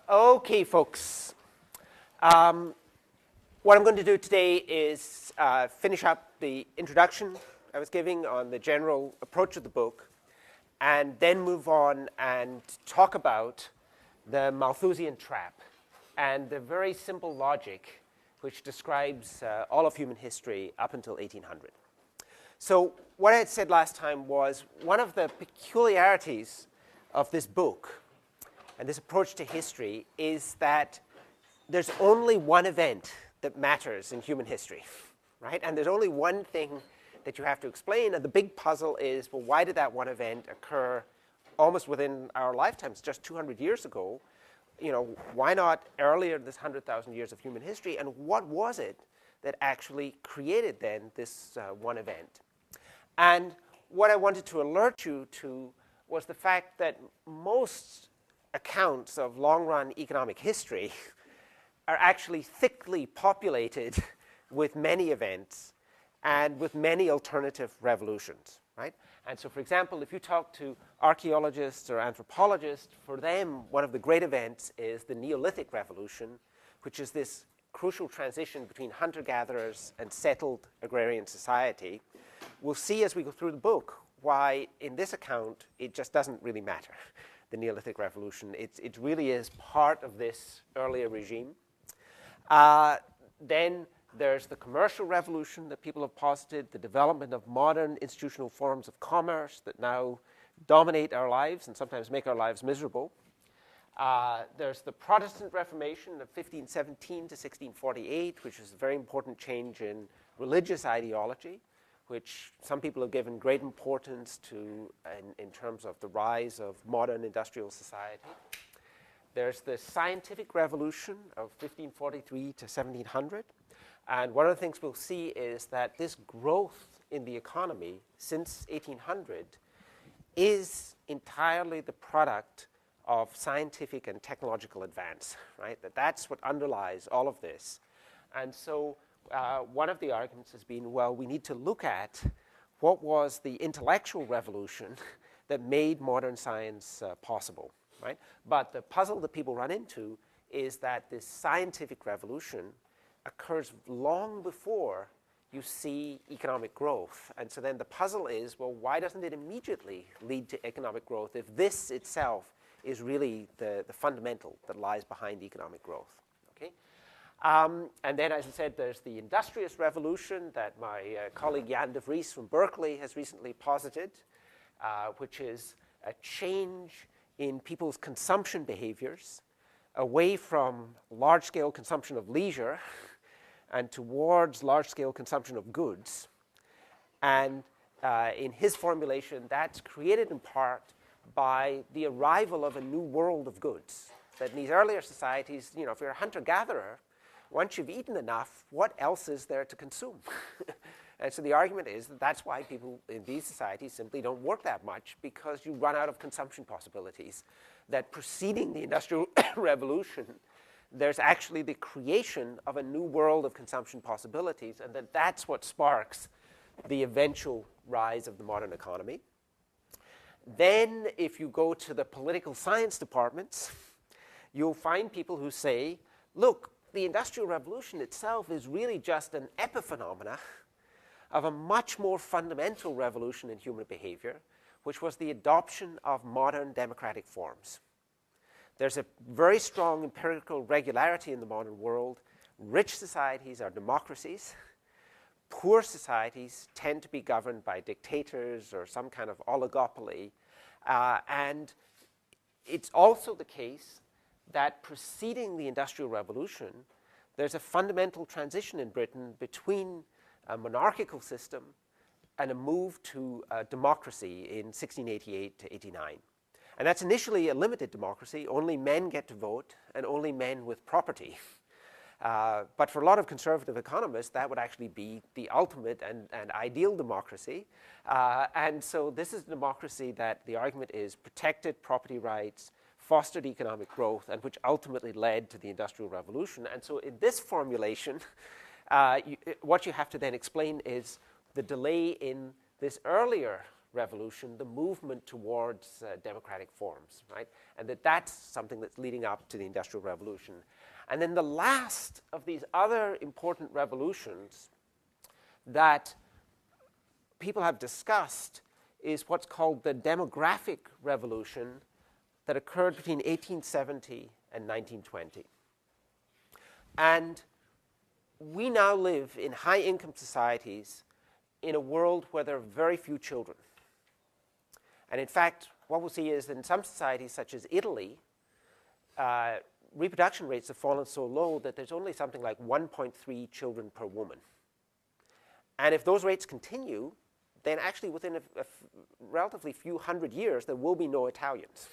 Okay, folks. What I'm going to do today is finish up the introduction I was giving on the general approach of the book, and then move on and talk about the Malthusian trap and the very simple logic which describes all of human history up until 1800. So what I had said last time was one of the peculiarities of this book and this approach to history is that there's only one event that matters in human history, right? And there's only one thing that you have to explain, and the big puzzle is, well, why did that one event occur almost within our lifetimes, just 200 years ago? You know, why not earlier this 100,000 years of human history, and what was it that actually created then this one event? And what I wanted to alert you to was the fact that most accounts of long-run economic history are actually thickly populated with many events and with many alternative revolutions, right? And so, for example, if you talk to archaeologists or anthropologists, for them, one of the great events is the Neolithic Revolution, which is this crucial transition between hunter-gatherers and settled agrarian society. We'll see as we go through the book why, in this account, it just doesn't really matter, the Neolithic Revolution. It really is part of this earlier regime. Then there's the commercial revolution that people have posited, the development of modern institutional forms of commerce that now dominate our lives and sometimes make our lives miserable. There's the Protestant Reformation of 1517 to 1648, which is a very important change in religious ideology, which some people have given great importance to in terms of the rise of modern industrial society. There's the Scientific Revolution of 1543 to 1700. And one of the things we'll see is that this growth in the economy since 1800 is entirely the product of scientific and technological advance, right? That's what underlies all of this. And so one of the arguments has been, well, we need to look at what was the intellectual revolution that made modern science possible, right? But the puzzle that people run into is that this scientific revolution occurs long before you see economic growth. And so then the puzzle is, well, why doesn't it immediately lead to economic growth if this itself is really the fundamental that lies behind economic growth, okay? And then, as I said, there's the Industrious Revolution that my colleague Jan de Vries from Berkeley has recently posited, which is a change in people's consumption behaviors away from large-scale consumption of leisure and towards large-scale consumption of goods. And in his formulation, that's created in part by the arrival of a new world of goods. That in these earlier societies, you know, if you're a hunter-gatherer, once you've eaten enough, what else is there to consume? And so the argument is that that's why people in these societies simply don't work that much, because you run out of consumption possibilities. That preceding the Industrial Revolution, there's actually the creation of a new world of consumption possibilities, and that's what sparks the eventual rise of the modern economy. Then, if you go to the political science departments, you'll find people who say, look, the Industrial Revolution itself is really just an epiphenomena of a much more fundamental revolution in human behavior, which was the adoption of modern democratic forms. There's a very strong empirical regularity in the modern world. Rich societies are democracies. Poor societies tend to be governed by dictators or some kind of oligopoly. And it's also the case that preceding the Industrial Revolution, there's a fundamental transition in Britain between a monarchical system and a move to democracy in 1688 to 89. And that's initially a limited democracy. Only men get to vote, and only men with property. But for a lot of conservative economists, that would actually be the ultimate and ideal democracy. And so this is a democracy that the argument is protected property rights, fostered economic growth, and which ultimately led to the Industrial Revolution. And so in this formulation, what you have to then explain is the delay in this earlier revolution, the movement towards democratic forms, right? And that's something that's leading up to the Industrial Revolution. And then the last of these other important revolutions that people have discussed is what's called the demographic revolution that occurred between 1870 and 1920. And we now live in high-income societies in a world where there are very few children. And in fact, what we'll see is that in some societies, such as Italy, reproduction rates have fallen so low that there's only something like 1.3 children per woman. And if those rates continue, then actually within a relatively few hundred years, there will be no Italians.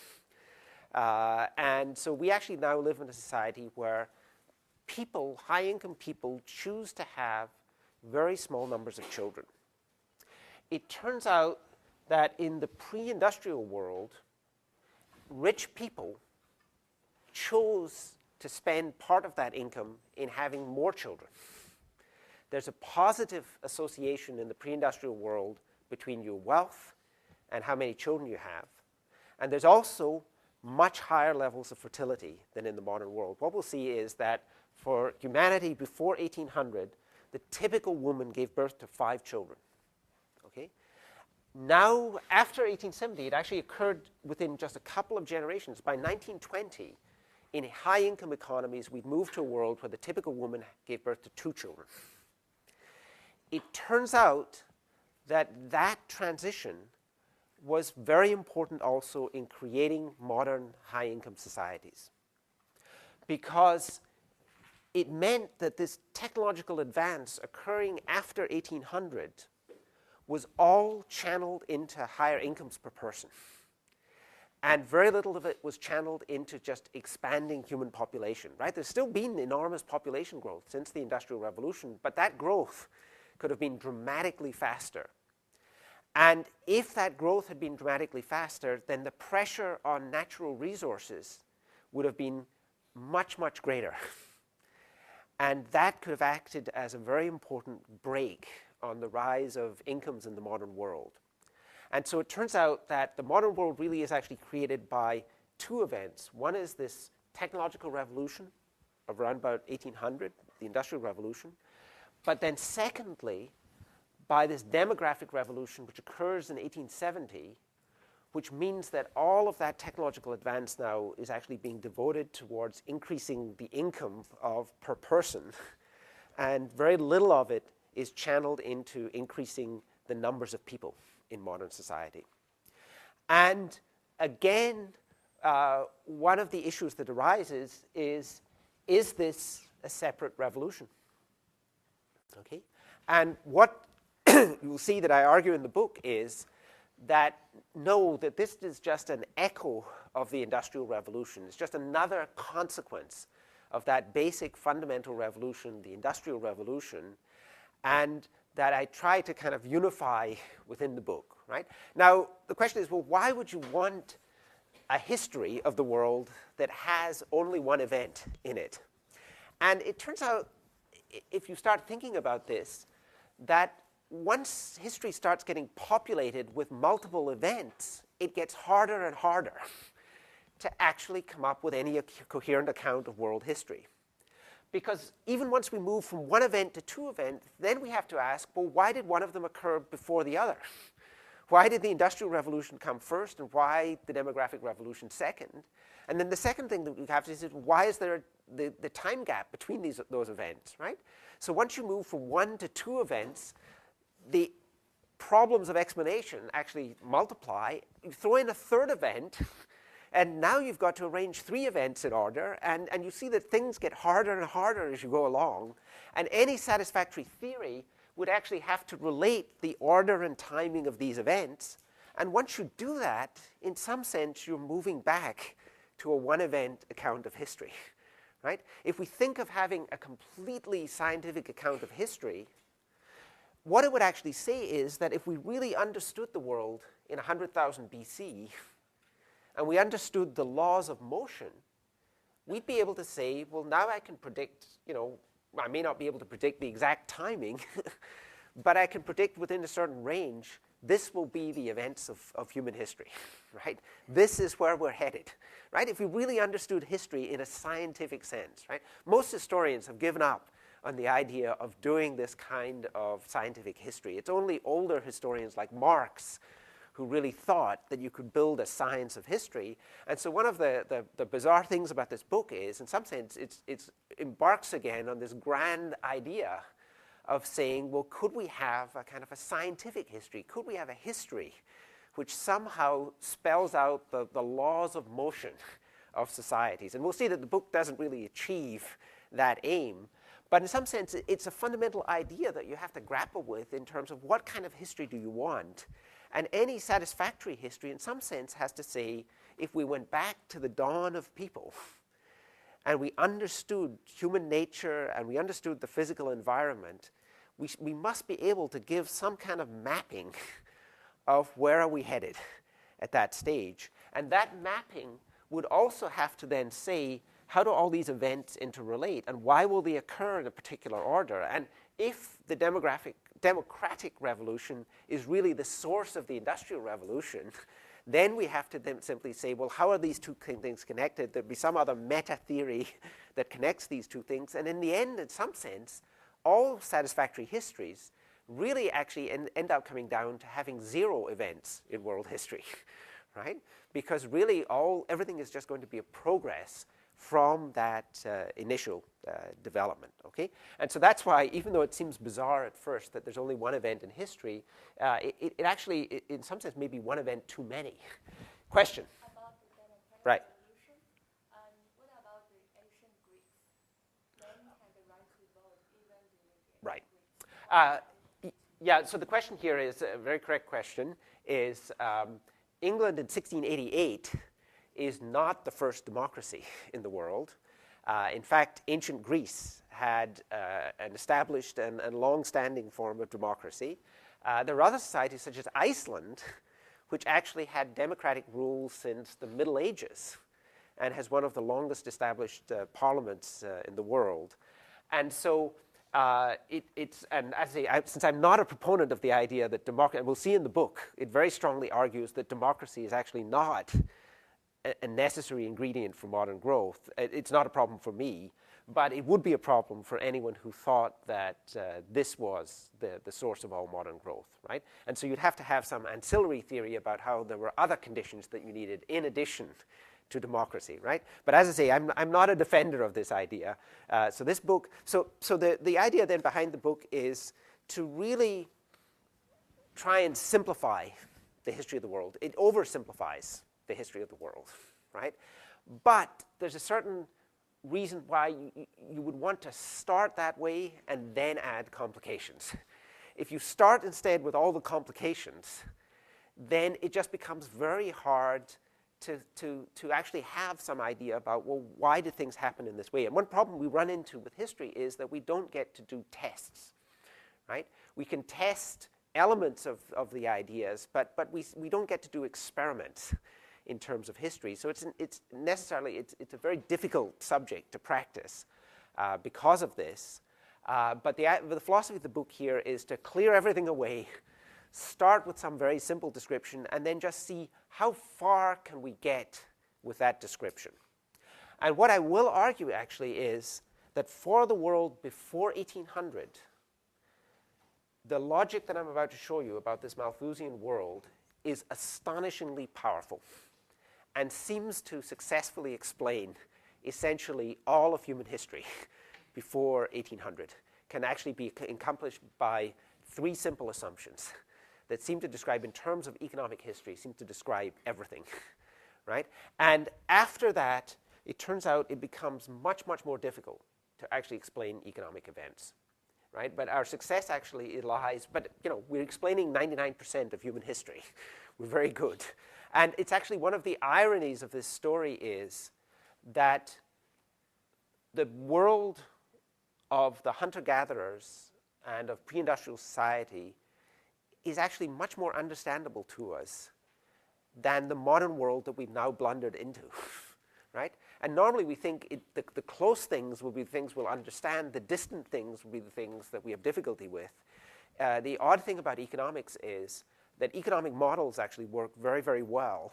And so we actually now live in a society where people, high-income people, choose to have very small numbers of children. It turns out that in the pre-industrial world, rich people chose to spend part of that income in having more children. There's a positive association in the pre-industrial world between your wealth and how many children you have. And there's also much higher levels of fertility than in the modern world. What we'll see is that for humanity before 1800, the typical woman gave birth to 5 children. Okay? Now, after 1870, it actually occurred within just a couple of generations. By 1920, in high-income economies, we've moved to a world where the typical woman gave birth to 2 children. It turns out that that transition was very important also in creating modern high-income societies, because it meant that this technological advance occurring after 1800 was all channeled into higher incomes per person. And very little of it was channeled into just expanding human population, right? There's still been enormous population growth since the Industrial Revolution, but that growth could have been dramatically faster. And if that growth had been dramatically faster, then the pressure on natural resources would have been much, much greater. And that could have acted as a very important brake on the rise of incomes in the modern world. And so it turns out that the modern world really is actually created by 2 events. One is this technological revolution of around about 1800, the Industrial Revolution. But then secondly, by this demographic revolution, which occurs in 1870, which means that all of that technological advance now is actually being devoted towards increasing the income per person. And very little of it is channeled into increasing the numbers of people in modern society. And again, one of the issues that arises is this a separate revolution? Okay? And what you'll see that I argue in the book is that no, that this is just an echo of the Industrial Revolution. It's just another consequence of that basic fundamental revolution, the Industrial Revolution, and that I try to kind of unify within the book, right? Now, the question is, well, why would you want a history of the world that has only one event in it? And it turns out, if you start thinking about this, that once history starts getting populated with multiple events, it gets harder and harder to actually come up with any coherent account of world history. Because even once we move from one event to 2 events, then we have to ask, well, why did one of them occur before the other? Why did the Industrial Revolution come first, and why the demographic revolution second? And then the second thing that we have to say is, why is there the time gap between those events, right? So once you move from 1 to 2 events, the problems of explanation actually multiply. You throw in a 3rd event, and now you've got to arrange 3 events in order, and you see that things get harder and harder as you go along. And any satisfactory theory would actually have to relate the order and timing of these events. And once you do that, in some sense, you're moving back to a 1-event account of history, right? If we think of having a completely scientific account of history, what it would actually say is that if we really understood the world in 100,000 BC, and we understood the laws of motion, we'd be able to say, well, now I can predict, I may not be able to predict the exact timing, but I can predict within a certain range this will be the events of human history, right? This is where we're headed, right? If we really understood history in a scientific sense, right? Most historians have given up on the idea of doing this kind of scientific history. It's only older historians like Marx who really thought that you could build a science of history. And so one of the bizarre things about this book is, in some sense, it embarks again on this grand idea of saying, well, could we have a kind of a scientific history? Could we have a history which somehow spells out the laws of motion of societies? And we'll see that the book doesn't really achieve that aim. But in some sense, it's a fundamental idea that you have to grapple with in terms of what kind of history do you want. And any satisfactory history, in some sense, has to say, if we went back to the dawn of people, and we understood human nature, and we understood the physical environment, we must be able to give some kind of mapping of where are we headed at that stage. And that mapping would also have to then say, how do all these events interrelate, and why will they occur in a particular order? And if the democratic revolution is really the source of the Industrial Revolution, then we have to then simply say, well, how are these two things connected? There'd be some other meta-theory that connects these two things. And in the end, in some sense, all satisfactory histories really actually end up coming down to having zero events in world history, right? Because really everything is just going to be a progress from that initial development, okay? And so that's why, even though it seems bizarre at first that there's only one event in history, it actually, in some sense, may be one event too many. Question? About the democratic right. revolution, what about the ancient Greeks? Men had the right to vote even the Right. Yeah, so the question here is, a very correct question, is England in 1688 is not the first democracy in the world. In fact, ancient Greece had an established and long-standing form of democracy. There are other societies, such as Iceland, which actually had democratic rule since the Middle Ages and has one of the longest established parliaments in the world. And so and as I say, since I'm not a proponent of the idea that democracy, and we'll see in the book, it very strongly argues that democracy is actually not a necessary ingredient for modern growth. It's not a problem for me, but it would be a problem for anyone who thought that this was the source of all modern growth, right? And so you'd have to have some ancillary theory about how there were other conditions that you needed in addition to democracy, right? But as I say, I'm not a defender of this idea. So this book, so the idea then behind the book is to really try and simplify the history of the world. It oversimplifies the history of the world, right? But there's a certain reason why you would want to start that way and then add complications. If you start instead with all the complications, then it just becomes very hard to actually have some idea about, well, why do things happen in this way? And one problem we run into with history is that we don't get to do tests, right? We can test elements of the ideas, but we don't get to do experiments in terms of history. So it's a very difficult subject to practice because of this. But the philosophy of the book here is to clear everything away, start with some very simple description, and then just see how far can we get with that description. And what I will argue actually is that for the world before 1800, the logic that I'm about to show you about this Malthusian world is astonishingly powerful and seems to successfully explain essentially all of human history before 1800, can actually be accomplished by three simple assumptions that seem to describe, in terms of economic history, seem to describe everything, right? And after that, it turns out it becomes much, much more difficult to actually explain economic events, right? But our success actually lies, but we're explaining 99% of human history. We're very good. And it's actually one of the ironies of this story is that the world of the hunter-gatherers and of pre-industrial society is actually much more understandable to us than the modern world that we've now blundered into, right? And normally we think the close things will be the things we'll understand, the distant things will be the things that we have difficulty with. The odd thing about economics is that economic models actually work very, very well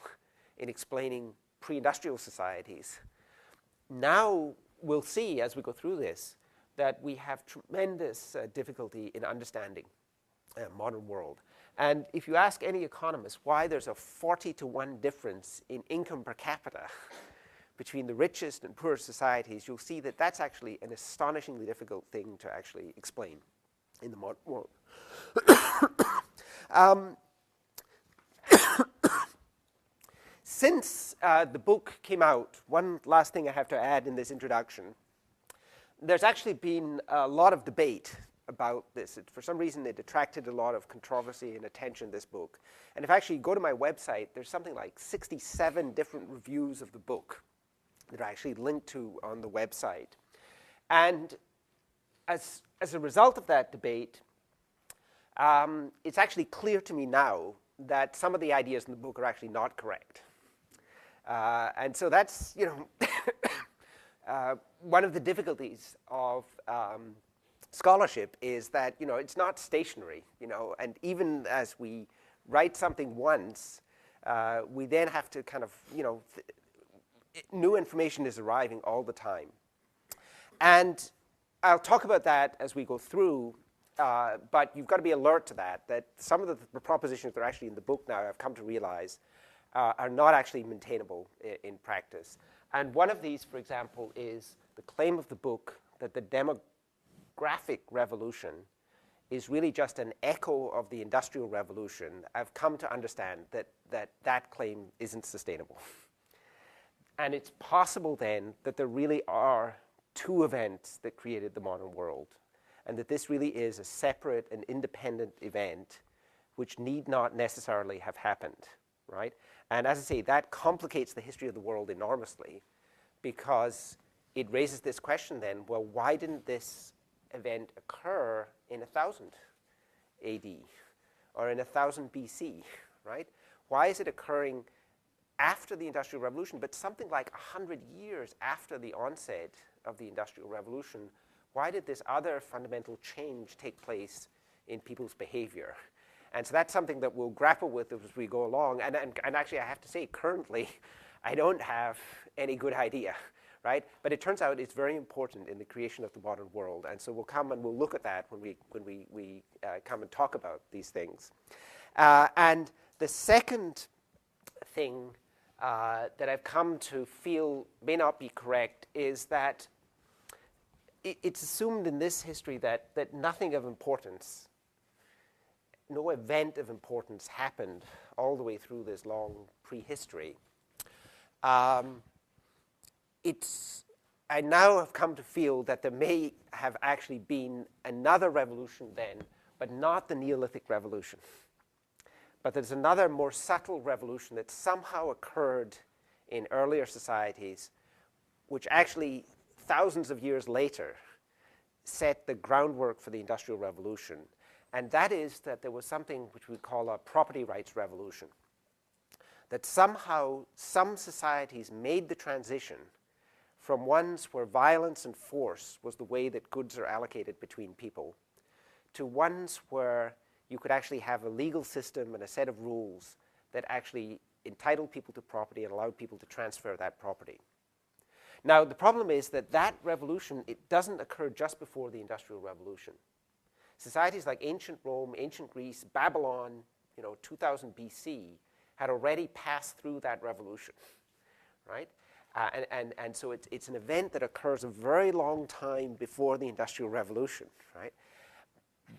in explaining pre-industrial societies. Now we'll see as we go through this that we have tremendous difficulty in understanding modern world. And if you ask any economist why there's a 40-to-1 difference in income per capita between the richest and poorest societies, you'll see that that's actually an astonishingly difficult thing to actually explain in the modern world. Since the book came out, one last thing I have to add in this introduction, there's actually been a lot of debate about this. For some reason, it attracted a lot of controversy and attention, this book. And if actually you go to my website, there's something like 67 different reviews of the book that I actually linked to on the website. And as a result of that debate, it's actually clear to me now that some of the ideas in the book are actually not correct. And so that's, you know, one of the difficulties of scholarship is that, you know, it's not stationary, you know, and even as we write something once, we then have to kind of, you know, new information is arriving all the time. And I'll talk about that as we go through, but you've got to be alert to that some of the propositions that are actually in the book now, I've come to realize, are not actually maintainable in practice. And one of these, for example, is the claim of the book that the demographic revolution is really just an echo of the Industrial Revolution. I've come to understand that claim isn't sustainable. And it's possible then that there really are two events that created the modern world, and that this really is a separate and independent event which need not necessarily have happened, right? And as I say, that complicates the history of the world enormously, because it raises this question then, well, why didn't this event occur in 1000 AD or in 1000 BC, right? Why is it occurring after the Industrial Revolution, but something like 100 years after the onset of the Industrial Revolution? Why did this other fundamental change take place in people's behavior? And so that's something that we'll grapple with as we go along. And actually, I have to say, currently, I don't have any good idea, right? But it turns out it's very important in the creation of the modern world. And so we'll come and we'll look at that when we come and talk about these things. And the second thing that I've come to feel may not be correct is that it's assumed in this history that nothing of importance, no event of importance happened all the way through this long prehistory. I now have come to feel that there may have actually been another revolution then, but not the Neolithic Revolution. But there's another more subtle revolution that somehow occurred in earlier societies, which actually thousands of years later set the groundwork for the Industrial Revolution. And that is that there was something which we call a property rights revolution. That somehow some societies made the transition from ones where violence and force was the way that goods are allocated between people to ones where you could actually have a legal system and a set of rules that actually entitled people to property and allowed people to transfer that property. Now, the problem is that that revolution, it doesn't occur just before the Industrial Revolution. Societies like ancient Rome, ancient Greece, Babylon, 2000 BC, had already passed through that revolution, right? And so it's an event that occurs a very long time before the Industrial Revolution, right?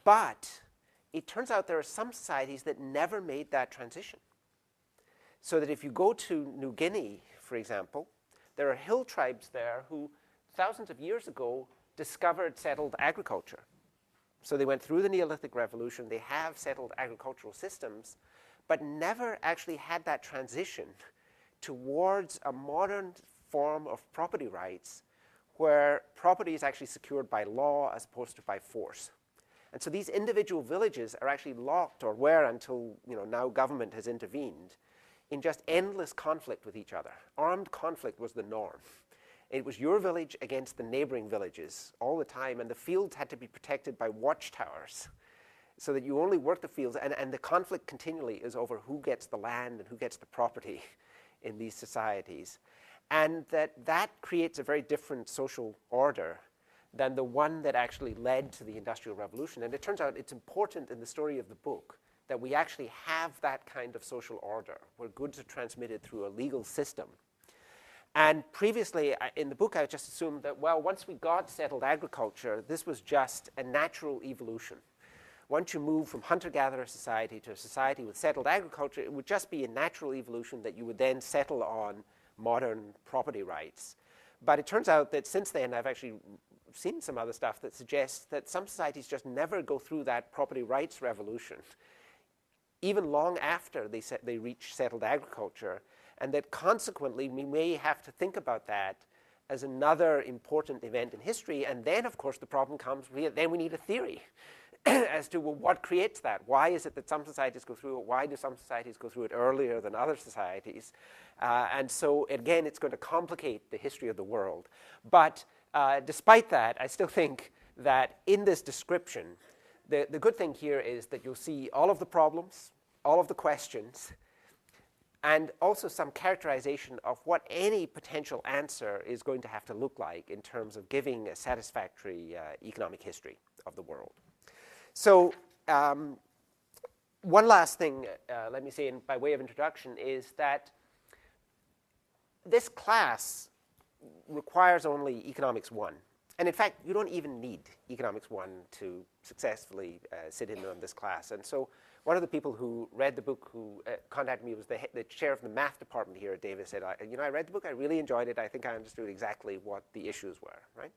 But it turns out there are some societies that never made that transition. So that if you go to New Guinea, for example, there are hill tribes there who thousands of years ago discovered settled agriculture. So they went through the Neolithic Revolution, they have settled agricultural systems, but never actually had that transition towards a modern form of property rights where property is actually secured by law as opposed to by force. And so these individual villages are actually locked, or were until now government has intervened, in just endless conflict with each other. Armed conflict was the norm. It was your village against the neighboring villages all the time, and the fields had to be protected by watchtowers so that you only work the fields, and the conflict continually is over who gets the land and who gets the property in these societies. And that creates a very different social order than the one that actually led to the Industrial Revolution. And it turns out it's important in the story of the book that we actually have that kind of social order where goods are transmitted through a legal system. And previously, in the book, I just assumed that, well, once we got settled agriculture, this was just a natural evolution. Once you move from hunter-gatherer society to a society with settled agriculture, it would just be a natural evolution that you would then settle on modern property rights. But it turns out that since then, I've actually seen some other stuff that suggests that some societies just never go through that property rights revolution, even long after they reach settled agriculture, and that consequently we may have to think about that as another important event in history. And then, of course, the problem comes, then we need a theory as to, well, what creates that? Why is it that some societies go through it? Why do some societies go through it earlier than other societies? And so, again, it's going to complicate the history of the world. But despite that, I still think that in this description, the good thing here is that you'll see all of the problems, all of the questions, and also some characterization of what any potential answer is going to have to look like in terms of giving a satisfactory economic history of the world. So one last thing, let me say by way of introduction, is that this class requires only Economics 1. And in fact, you don't even need Economics 1 to successfully sit in on this class. And so one of the people who read the book, who contacted me, was the chair of the math department here at Davis, said, I read the book, I really enjoyed it, I think I understood exactly what the issues were, right?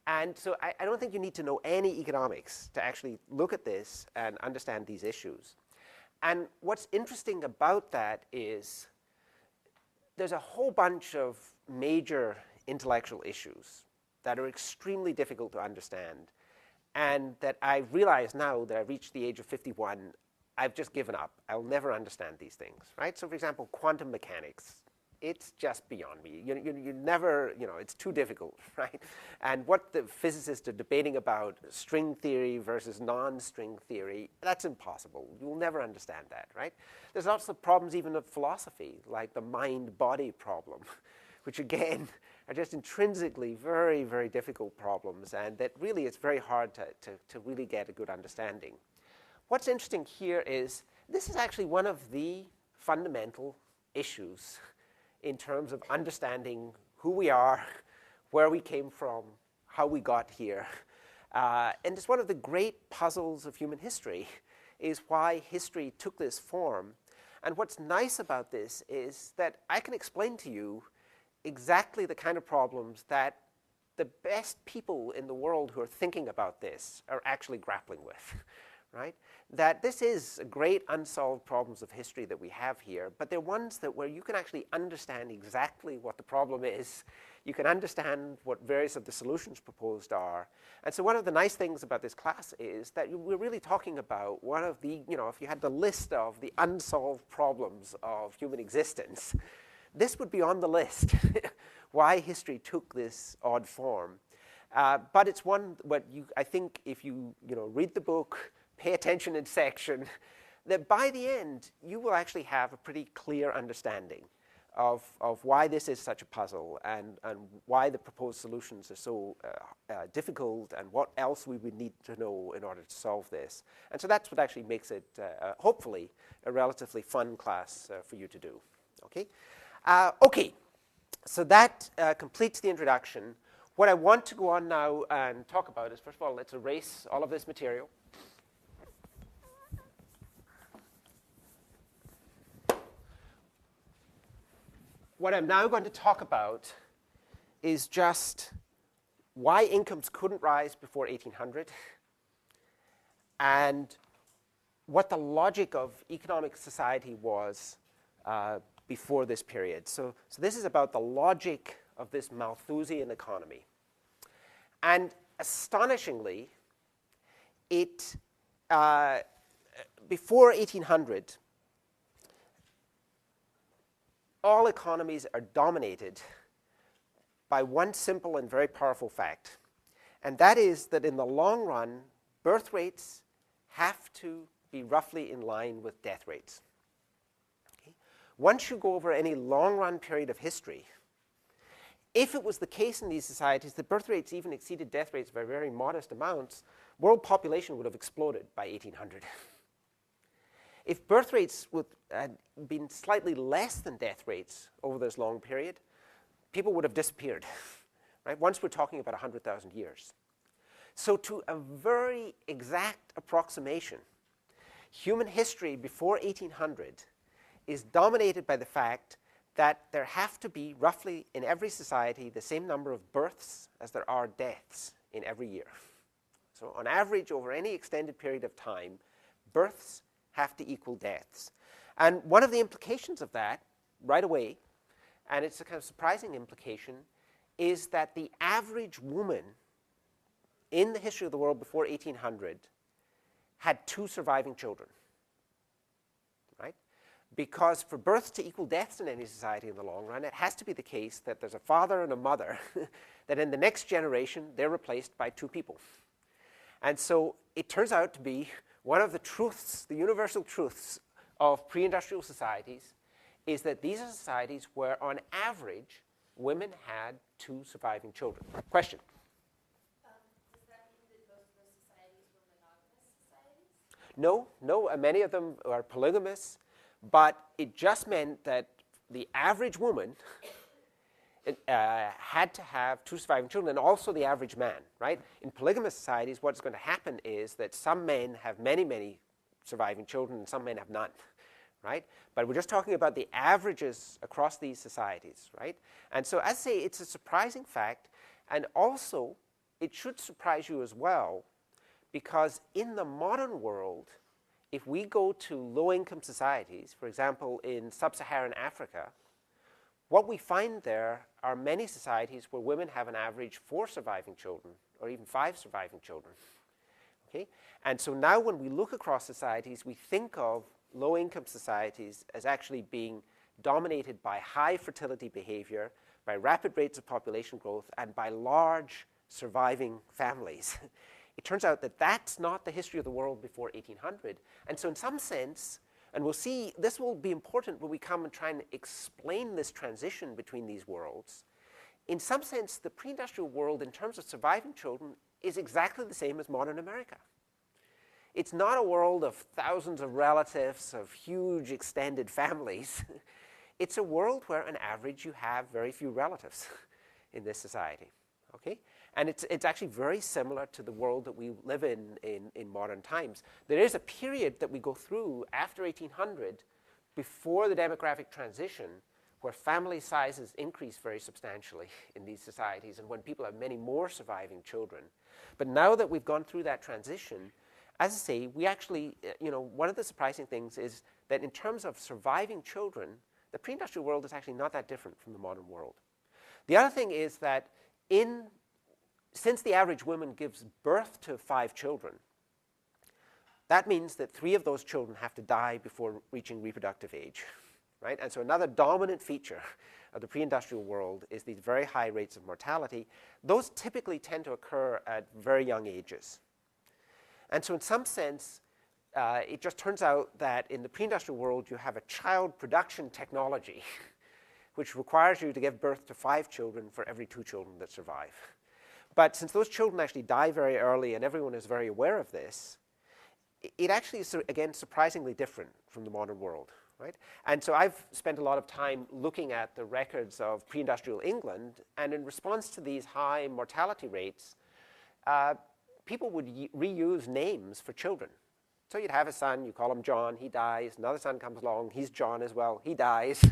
And so I don't think you need to know any economics to actually look at this and understand these issues. And what's interesting about that is there's a whole bunch of major intellectual issues that are extremely difficult to understand, and that I realize now that I've reached the age of 51, I've just given up. I'll never understand these things, right? So for example, quantum mechanics, it's just beyond me. You never, it's too difficult, right? And what the physicists are debating about, string theory versus non-string theory, that's impossible. You'll never understand that, right? There's lots of problems even of philosophy, like the mind-body problem, which again, are just intrinsically very, very difficult problems, and that really it's very hard to really get a good understanding. What's interesting here is this is actually one of the fundamental issues in terms of understanding who we are, where we came from, how we got here. And it's one of the great puzzles of human history, is why history took this form. And what's nice about this is that I can explain to you exactly the kind of problems that the best people in the world who are thinking about this are actually grappling with, right? That this is great unsolved problems of history that we have here, but they're ones that where you can actually understand exactly what the problem is. You can understand what various of the solutions proposed are. And so one of the nice things about this class is that we're really talking about one of the, if you had the list of the unsolved problems of human existence, this would be on the list, why history took this odd form. But it's one what I think if you read the book, pay attention in section, that by the end, you will actually have a pretty clear understanding of why this is such a puzzle and why the proposed solutions are so difficult and what else we would need to know in order to solve this. And so that's what actually makes it, hopefully, a relatively fun class for you to do. Okay? Okay, so that completes the introduction. What I want to go on now and talk about is, first of all, let's erase all of this material. What I'm now going to talk about is just why incomes couldn't rise before 1800 and what the logic of economic society was before this period. So this is about the logic of this Malthusian economy. And astonishingly, before 1800, all economies are dominated by one simple and very powerful fact. And that is that in the long run, birth rates have to be roughly in line with death rates. Okay? Once you go over any long-run period of history, if it was the case in these societies that birth rates even exceeded death rates by very modest amounts, world population would have exploded by 1800. If birth rates had been slightly less than death rates over this long period, people would have disappeared. Right? Once we're talking about 100,000 years. So to a very exact approximation, human history before 1800 is dominated by the fact that there have to be roughly in every society the same number of births as there are deaths in every year. So on average, over any extended period of time, births have to equal deaths. And one of the implications of that, right away, and it's a kind of surprising implication, is that the average woman in the history of the world before 1800 had 2 surviving children, right? Because for births to equal deaths in any society in the long run, it has to be the case that there's a father and a mother, that in the next generation, they're replaced by 2 people. And so it turns out to be one of the truths, the universal truths of pre-industrial societies, is that these are societies where, on average, women had 2 surviving children. Question? Does that mean that most of those societies were monogamous societies? No, many of them are polygamous, but it just meant that the average woman had to have 2 surviving children, and also the average man, right? In polygamous societies, what's going to happen is that some men have many, many surviving children, and some men have none, right? But we're just talking about the averages across these societies, right? And so, as I say, it's a surprising fact, and also it should surprise you as well, because in the modern world, if we go to low-income societies, for example, in sub-Saharan Africa, what we find there are many societies where women have an average 4 surviving children, or even 5 surviving children. Okay? And so now when we look across societies, we think of low-income societies as actually being dominated by high fertility behavior, by rapid rates of population growth, and by large surviving families. It turns out that that's not the history of the world before 1800. And so in some sense, and we'll see, this will be important when we come and try and explain this transition between these worlds. In some sense, the pre-industrial world, in terms of surviving children, is exactly the same as modern America. It's not a world of thousands of relatives, of huge extended families. It's a world where, on average, you have very few relatives in this society. Okay? And it's actually very similar to the world that we live in modern times. There is a period that we go through after 1800, before the demographic transition, where family sizes increase very substantially in these societies, and when people have many more surviving children. But now that we've gone through that transition, as I say, we actually, one of the surprising things is that in terms of surviving children, the pre-industrial world is actually not that different from the modern world. The other thing is that since the average woman gives birth to 5 children, that means that 3 of those children have to die before reaching reproductive age, right? And so another dominant feature of the pre-industrial world is these very high rates of mortality. Those typically tend to occur at very young ages. And so in some sense, it just turns out that in the pre-industrial world, you have a child production technology which requires you to give birth to 5 children for every 2 children that survive. But since those children actually die very early and everyone is very aware of this, it actually is, again, surprisingly different from the modern world, right? And so I've spent a lot of time looking at the records of pre-industrial England, and in response to these high mortality rates, people would reuse names for children. So you'd have a son, you call him John, he dies. Another son comes along, he's John as well, he dies.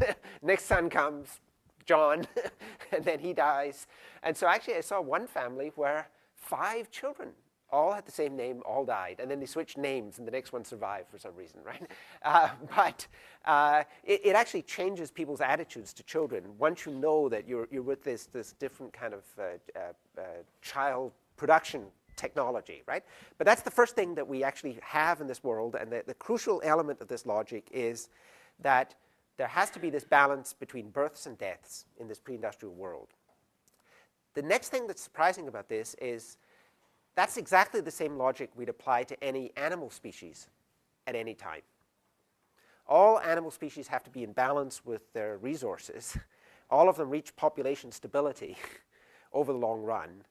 Next son comes, John, and then he dies. And so actually I saw one family where 5 children all had the same name, all died, and then they switched names and the next one survived for some reason, right? But it actually changes people's attitudes to children once you know that you're with this different kind of child production technology, right? But that's the first thing that we actually have in this world, and the crucial element of this logic is that there has to be this balance between births and deaths in this pre-industrial world. The next thing that's surprising about this is that's exactly the same logic we'd apply to any animal species at any time. All animal species have to be in balance with their resources. All of them reach population stability over the long run.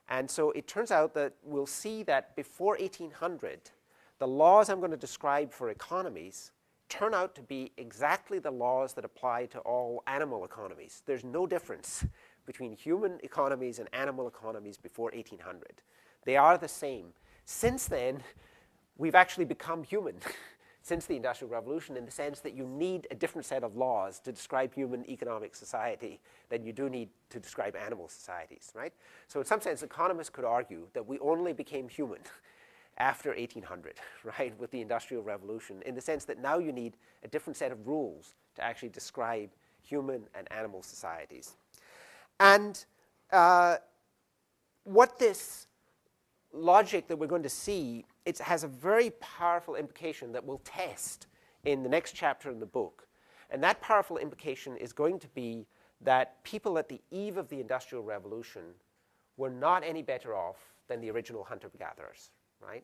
And so it turns out that we'll see that before 1800, the laws I'm going to describe for economies turn out to be exactly the laws that apply to all animal economies. There's no difference between human economies and animal economies before 1800. They are the same. Since then, we've actually become human since the Industrial Revolution, in the sense that you need a different set of laws to describe human economic society than you do need to describe animal societies, right? So in some sense, economists could argue that we only became human after 1800, right, with the Industrial Revolution, in the sense that now you need a different set of rules to actually describe human and animal societies. And what this logic that we're going to see, it has a very powerful implication that we'll test in the next chapter in the book. And that powerful implication is going to be that people at the eve of the Industrial Revolution were not any better off than the original hunter-gatherers, right?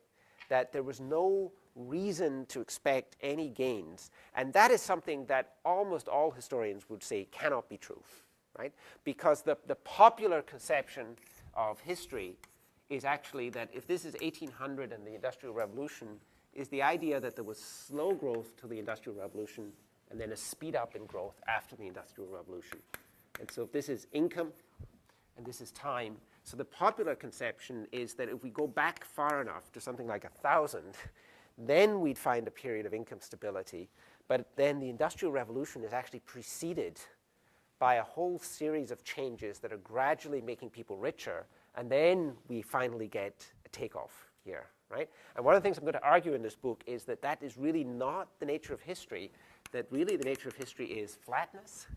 That there was no reason to expect any gains. And that is something that almost all historians would say cannot be true, right? Because the popular conception of history is actually that if this is 1800 and the Industrial Revolution, is the idea that there was slow growth to the Industrial Revolution and then a speed up in growth after the Industrial Revolution. And so if this is income and this is time, so the popular conception is that if we go back far enough to something like 1,000, then we'd find a period of income stability. But then the Industrial Revolution is actually preceded by a whole series of changes that are gradually making people richer, and then we finally get a takeoff here, right? And one of the things I'm going to argue in this book is that that is really not the nature of history, that really the nature of history is flatness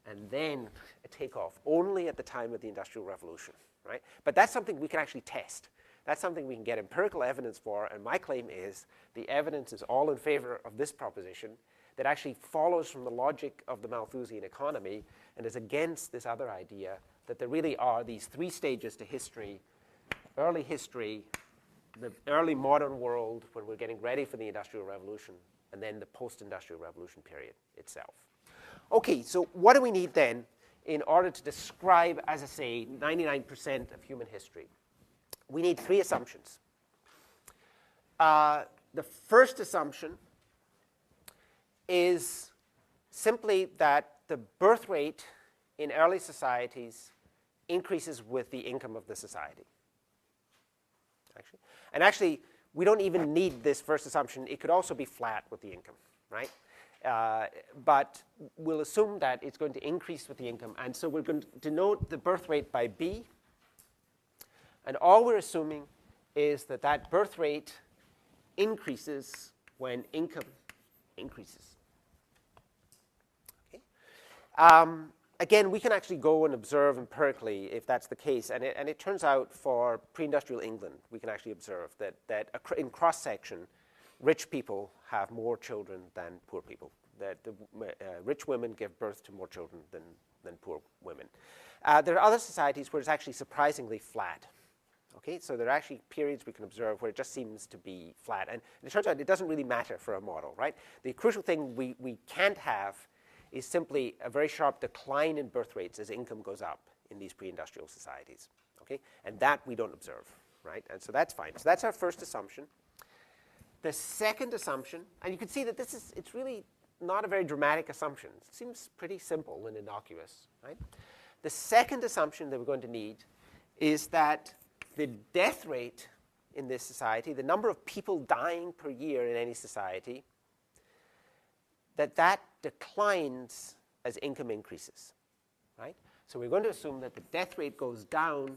and then a takeoff, only at the time of the Industrial Revolution, right? But that's something we can actually test. That's something we can get empirical evidence for, and my claim is the evidence is all in favor of this proposition that actually follows from the logic of the Malthusian economy and is against this other idea that there really are these three stages to history: early history, the early modern world when we're getting ready for the Industrial Revolution, and then the post-Industrial Revolution period itself. Okay, so what do we need then in order to describe, as I say, 99% of human history? We need three assumptions. The first assumption is simply that the birth rate in early societies increases with the income of the society. Actually, we don't even need this first assumption. It could also be flat with the income, right? But we'll assume that it's going to increase with the income. And so we're going to denote the birth rate by B. And all we're assuming is that that birth rate increases when income increases. Okay? Again, we can actually go and observe empirically if that's the case. And it turns out for pre-industrial England, we can actually observe that in cross-section, rich people have more children than poor people. That the rich women give birth to more children than poor women. There are other societies where it's actually surprisingly flat. Okay, so there are actually periods we can observe where it just seems to be flat. And it turns out it doesn't really matter for a model, right? The crucial thing we can't have is simply a very sharp decline in birth rates as income goes up in these pre-industrial societies. Okay, and that we don't observe, right? And so that's fine. So that's our first assumption. The second assumption, and you can see that it's really not a very dramatic assumption. It seems pretty simple and innocuous, right? The second assumption that we're going to need is that the death rate in this society, the number of people dying per year in any society, that declines as income increases, right? So we're going to assume that the death rate goes down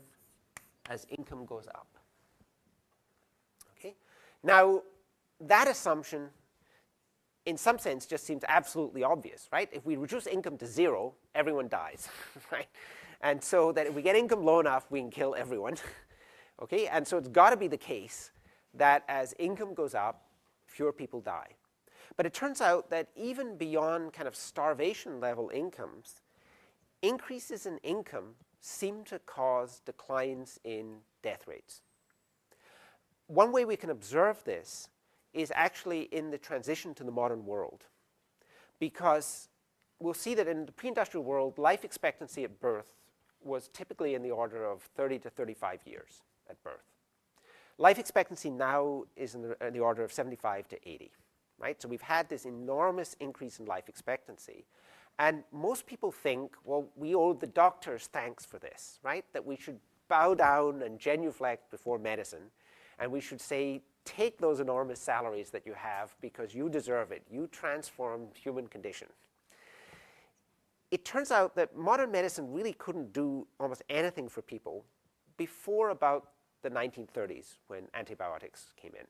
as income goes up. Okay? Now, that assumption, in some sense, just seems absolutely obvious, right? If we reduce income to zero, everyone dies, right? And so that if we get income low enough, we can kill everyone. Okay, and so it's got to be the case that as income goes up, fewer people die. But it turns out that even beyond kind of starvation level incomes, increases in income seem to cause declines in death rates. one way we can observe this is actually in the transition to the modern world, because we'll see that in the pre-industrial world, life expectancy at birth was typically in the order of 30 to 35 years at birth. Life expectancy now is in the order of 75 to 80, right? So we've had this enormous increase in life expectancy. And most people think, well, we owe the doctors thanks for this, right? That we should bow down and genuflect before medicine, and we should say, take those enormous salaries that you have because you deserve it. You transformed human condition. It turns out that modern medicine really couldn't do almost anything for people before about the 1930s, when antibiotics came in.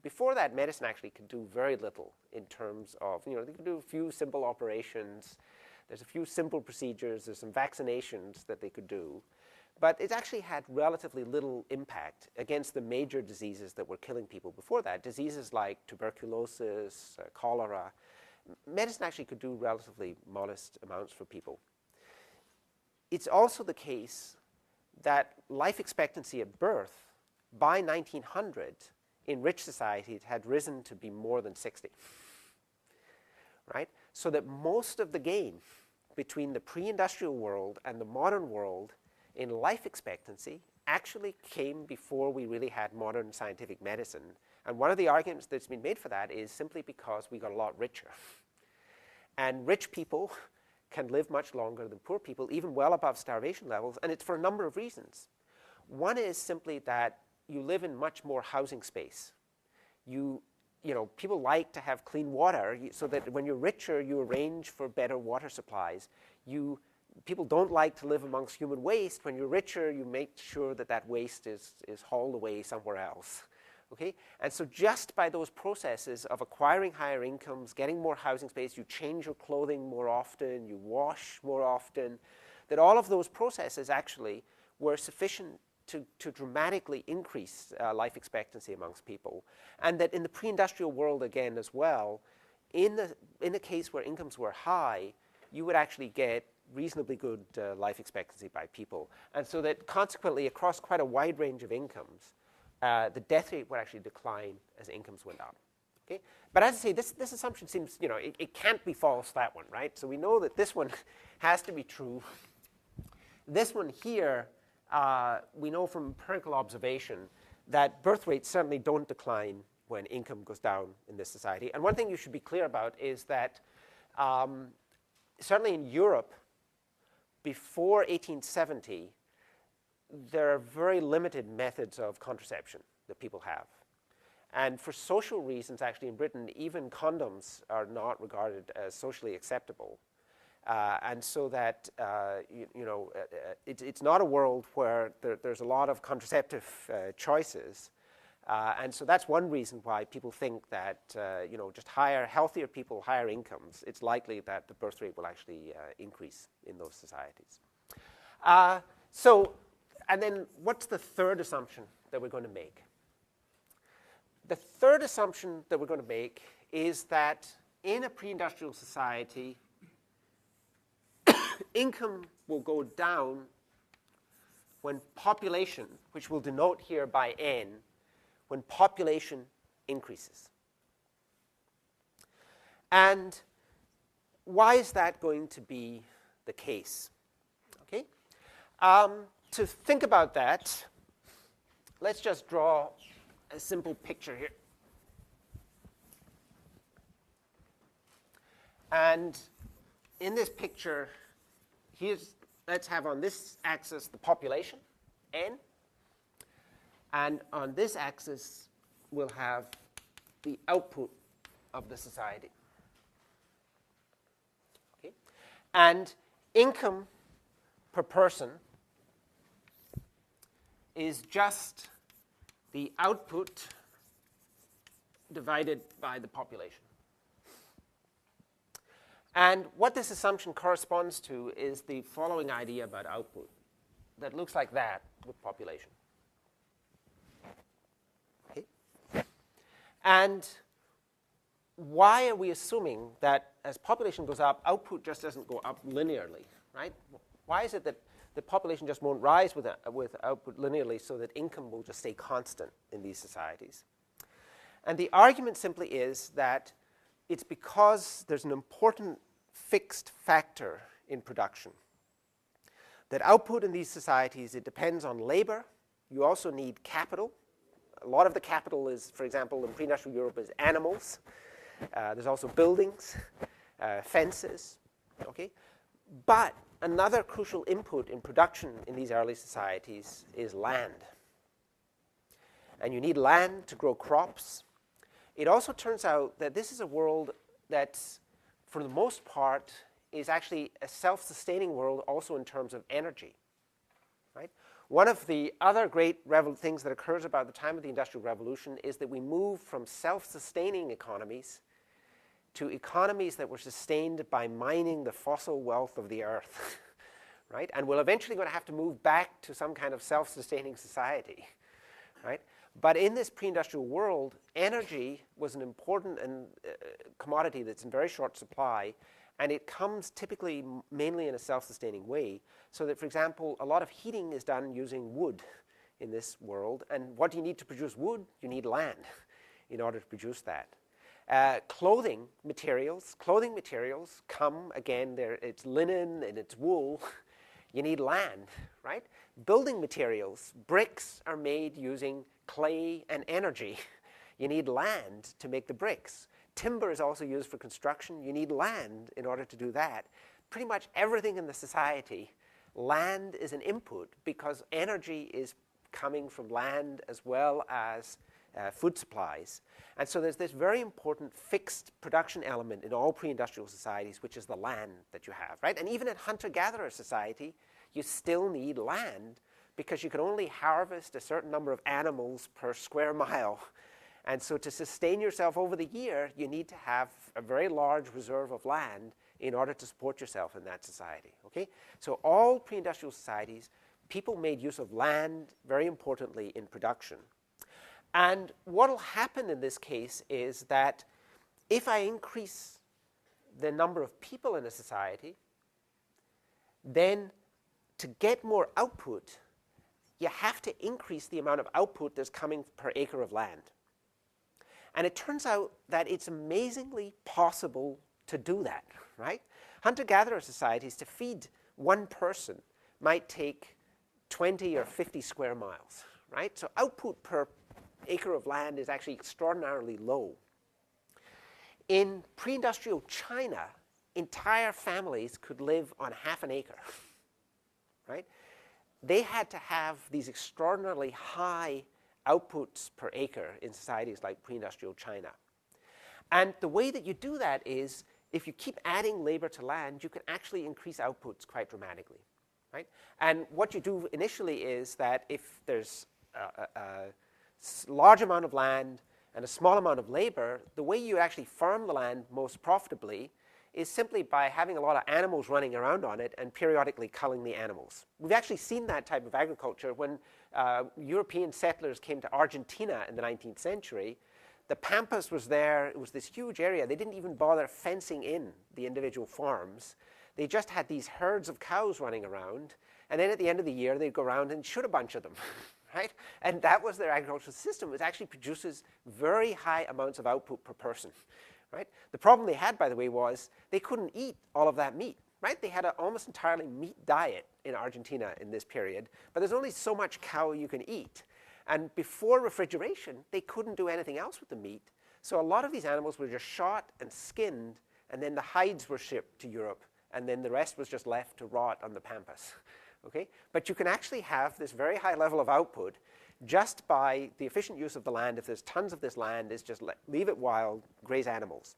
Before that, medicine actually could do very little in terms of, they could do a few simple operations. There's a few simple procedures. There's some vaccinations that they could do. But it actually had relatively little impact against the major diseases that were killing people before that, diseases like tuberculosis, cholera. Medicine actually could do relatively modest amounts for people. It's also the case that life expectancy at birth by 1900 in rich societies had risen to be more than 60, right? So that most of the gain between the pre-industrial world and the modern world in life expectancy actually came before we really had modern scientific medicine. And one of the arguments that's been made for that is simply because we got a lot richer. And rich people can live much longer than poor people, even well above starvation levels, and it's for a number of reasons. One is simply that you live in much more housing space. People like to have clean water, so that when you're richer, you arrange for better water supplies. People don't like to live amongst human waste. When you're richer, you make sure that that waste is hauled away somewhere else. Okay? And so just by those processes of acquiring higher incomes, getting more housing space, you change your clothing more often, you wash more often, that all of those processes actually were sufficient to dramatically increase life expectancy amongst people. And that in the pre-industrial world again as well, in the case where incomes were high, you would actually get reasonably good life expectancy by people. And so that consequently, across quite a wide range of incomes, the death rate would actually decline as incomes went up. Okay? But as I say, this assumption seems, it can't be false, that one, right? So we know that this one has to be true. This one here, we know from empirical observation that birth rates certainly don't decline when income goes down in this society. And one thing you should be clear about is that certainly in Europe, before 1870, there are very limited methods of contraception that people have. And for social reasons, actually, in Britain, even condoms are not regarded as socially acceptable. And so that, it's not a world where there's a lot of contraceptive choices. And so that's one reason why people think that, just healthier people, higher incomes, it's likely that the birth rate will actually increase in those societies. And then what's the third assumption that we're going to make? The third assumption that we're going to make is that in a pre-industrial society, income will go down when population, which we'll denote here by n, when population increases. And why is that going to be the case? Okay? To think about that, let's just draw a simple picture here. And in this picture, let's have on this axis the population, n. And on this axis, we'll have the output of the society. Okay? And income per person is just the output divided by the population. And what this assumption corresponds to is the following idea about output that looks like that with population. Okay? And why are we assuming that as population goes up, output just doesn't go up linearly, right? Why is it that the population just won't rise with output linearly, so that income will just stay constant in these societies. And the argument simply is that it's because there's an important fixed factor in production. That output in these societies, it depends on labor. You also need capital. A lot of the capital is, for example, in pre-industrial Europe, is animals. There's also buildings, fences, okay? But another crucial input in production in these early societies is land. And you need land to grow crops. It also turns out that this is a world that's, for the most part, is actually a self-sustaining world also in terms of energy, right? One of the other great things that occurs about the time of the Industrial Revolution is that we move from self-sustaining economies to economies that were sustained by mining the fossil wealth of the earth, right? And we're eventually going to have to move back to some kind of self-sustaining society, right? But in this pre-industrial world, energy was an important commodity that's in very short supply, and it comes typically mainly in a self-sustaining way. So that, for example, a lot of heating is done using wood in this world. And what do you need to produce wood? You need land in order to produce that. Clothing materials come, again, it's linen and it's wool. You need land, right? Building materials, bricks are made using clay and energy. You need land to make the bricks. Timber is also used for construction. You need land in order to do that. Pretty much everything in the society, land is an input because energy is coming from land as well as food supplies. And so there's this very important fixed production element in all pre-industrial societies, which is the land that you have, right? And even in hunter-gatherer society, you still need land because you can only harvest a certain number of animals per square mile. And so to sustain yourself over the year, you need to have a very large reserve of land in order to support yourself in that society, okay? So all pre-industrial societies, people made use of land very importantly in production. And what will happen in this case is that if I increase the number of people in a society, then to get more output, you have to increase the amount of output that's coming per acre of land. And it turns out that it's amazingly possible to do that, right? Hunter-gatherer societies, to feed one person, might take 20 or 50 square miles, right? So output per acre of land is actually extraordinarily low. In pre-industrial China, entire families could live on half an acre, right? They had to have these extraordinarily high outputs per acre in societies like pre-industrial China. And the way that you do that is, if you keep adding labor to land, you can actually increase outputs quite dramatically, right? And what you do initially is that if there's a large amount of land and a small amount of labor, the way you actually farm the land most profitably is simply by having a lot of animals running around on it and periodically culling the animals. We've actually seen that type of agriculture when European settlers came to Argentina in the 19th century. The Pampas was there. It was this huge area. They didn't even bother fencing in the individual farms. They just had these herds of cows running around. And then at the end of the year, they'd go around and shoot a bunch of them, right? And that was their agricultural system. It actually produces very high amounts of output per person, right? The problem they had, by the way, was they couldn't eat all of that meat, right? They had an almost entirely meat diet in Argentina in this period, but there's only so much cow you can eat. And before refrigeration, they couldn't do anything else with the meat. So a lot of these animals were just shot and skinned, and then the hides were shipped to Europe, and then the rest was just left to rot on the pampas, okay? But you can actually have this very high level of output just by the efficient use of the land. If there's tons of this land, is just leave it wild, graze animals.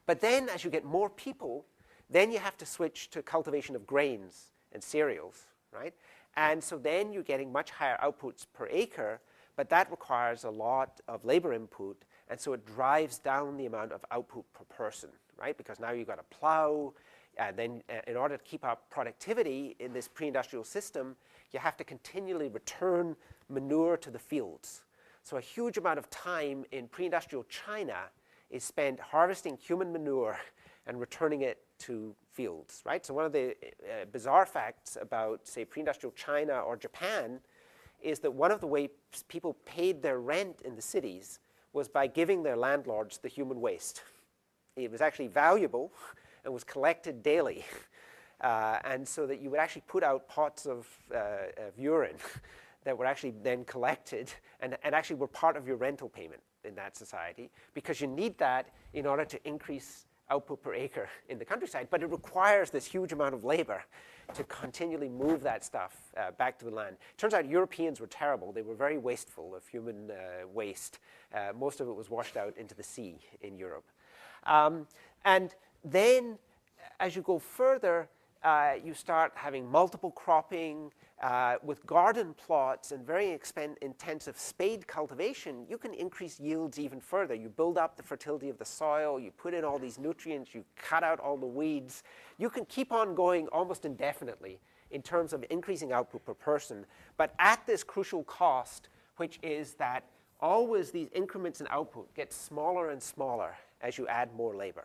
But then as you get more people, then you have to switch to cultivation of grains and cereals, right? And so then you're getting much higher outputs per acre, but that requires a lot of labor input, and so it drives down the amount of output per person, right? Because now you've got to plow, and then in order to keep up productivity in this pre-industrial system, you have to continually return manure to the fields. So a huge amount of time in pre-industrial China is spent harvesting human manure and returning it to fields, right? So one of the bizarre facts about, say, pre-industrial China or Japan is that one of the ways people paid their rent in the cities was by giving their landlords the human waste. It was actually valuable and was collected daily. And so that you would actually put out pots of urine that were actually then collected and actually were part of your rental payment in that society, because you need that in order to increase output per acre in the countryside. But it requires this huge amount of labor to continually move that stuff back to the land. Turns out Europeans were terrible. They were very wasteful of human waste. Most of it was washed out into the sea in Europe. And then as you go further, you start having multiple cropping. With garden plots and very intensive spade cultivation, you can increase yields even further. You build up the fertility of the soil, you put in all these nutrients, you cut out all the weeds. You can keep on going almost indefinitely in terms of increasing output per person, but at this crucial cost, which is that always these increments in output get smaller and smaller as you add more labor.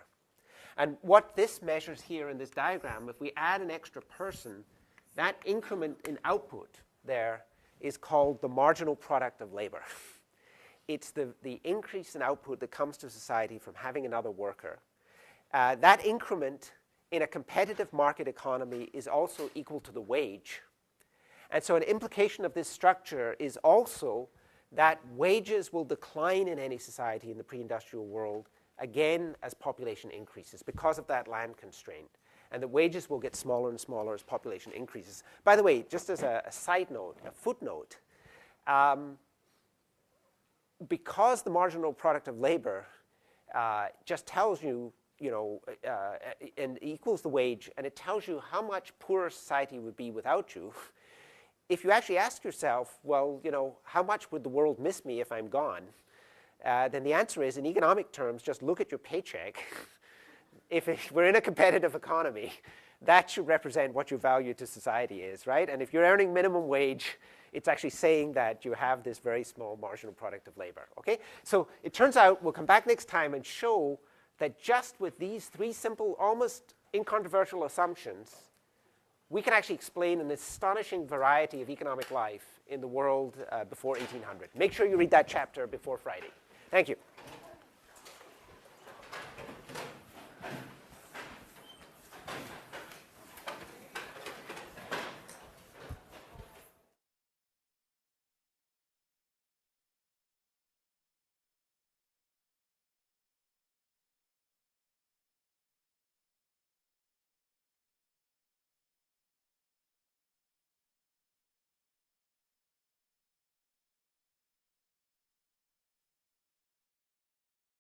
And what this measures here in this diagram, if we add an extra person, that increment in output there is called the marginal product of labor. It's the increase in output that comes to society from having another worker. That increment in a competitive market economy is also equal to the wage. And so an implication of this structure is also that wages will decline in any society in the pre-industrial world, again, as population increases because of that land constraint. And that wages will get smaller and smaller as population increases. By the way, just as a side note, a footnote, because the marginal product of labor just tells you, and equals the wage, and it tells you how much poorer society would be without you, if you actually ask yourself, well, how much would the world miss me if I'm gone? Then the answer is, in economic terms, just look at your paycheck. If we're in a competitive economy, that should represent what your value to society is, right? And if you're earning minimum wage, it's actually saying that you have this very small marginal product of labor, okay? So it turns out, we'll come back next time and show that just with these three simple, almost incontrovertible assumptions, we can actually explain an astonishing variety of economic life in the world before 1800. Make sure you read that chapter before Friday. Thank you.